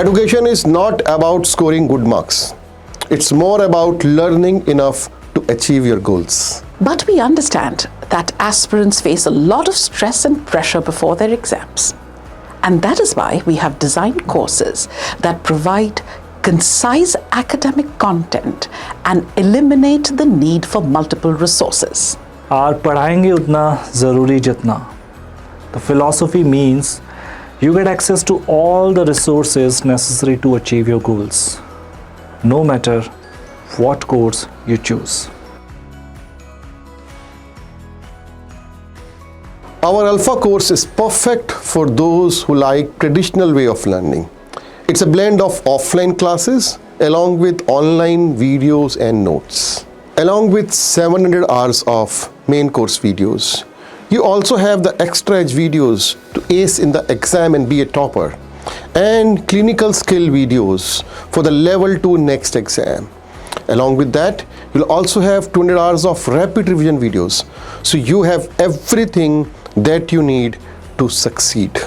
Education is not about scoring good marks. It's more about learning enough to achieve your goals. But we understand that aspirants face a lot of stress and pressure before their exams. And that is why we have designed courses that provide concise academic content and eliminate the need for multiple resources. और पढ़ाएंगे उतना ज़रूरी जितना. The philosophy means you get access to all the resources necessary to achieve your goals, no matter what course you choose. Our Alpha course is perfect for those who like traditional way of learning. It's a blend of offline classes along with online videos and notes. Along with 700 hours of main course videos, you also have the extra edge videos to ace in the exam and be a topper, and clinical skill videos for the level 2 NExT exam. Along with that, you'll also have 200 hours of rapid revision videos, so you have everything that you need to succeed.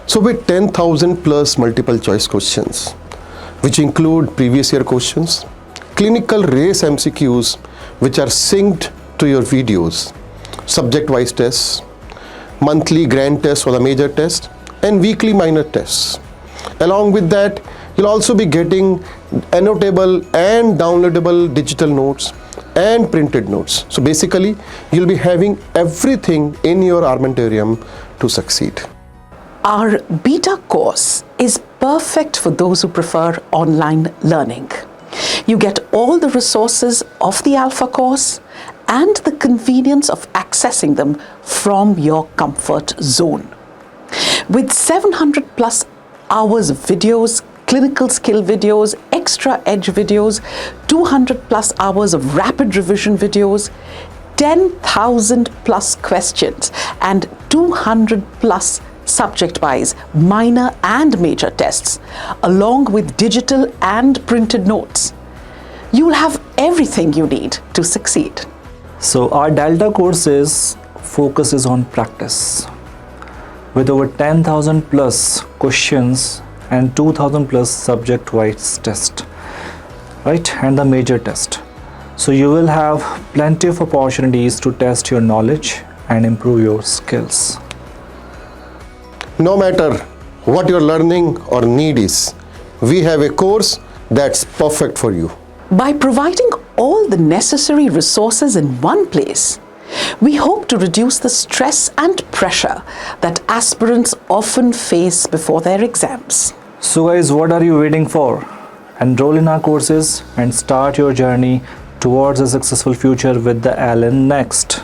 So with 10,000 plus multiple choice questions, which include previous year questions, clinical race MCQs which are synced to your videos, subject-wise tests, monthly grand tests for the major test, and weekly minor tests. Along with that, you'll also be getting annotable and downloadable digital notes and printed notes. So basically, you'll be having everything in your armamentarium to succeed. Our beta course is perfect for those who prefer online learning. You get all the resources of the Alpha course and the convenience of accessing them from your comfort zone. With 700 plus hours of videos, clinical skill videos, extra edge videos, 200 plus hours of rapid revision videos, 10,000 plus questions, and 200 plus subject-wise minor and major tests, along with digital and printed notes. You'll have everything you need to succeed. So our Delta courses focuses on practice with over 10,000 plus questions and 2,000 plus subject-wise test, right? And the major test. So you will have plenty of opportunities to test your knowledge and improve your skills. No matter what your learning or need is, we have a course that's perfect for you. By providing all the necessary resources in one place, we hope to reduce the stress and pressure that aspirants often face before their exams. So guys, what are you waiting for? Enroll in our courses and start your journey towards a successful future with the NExT.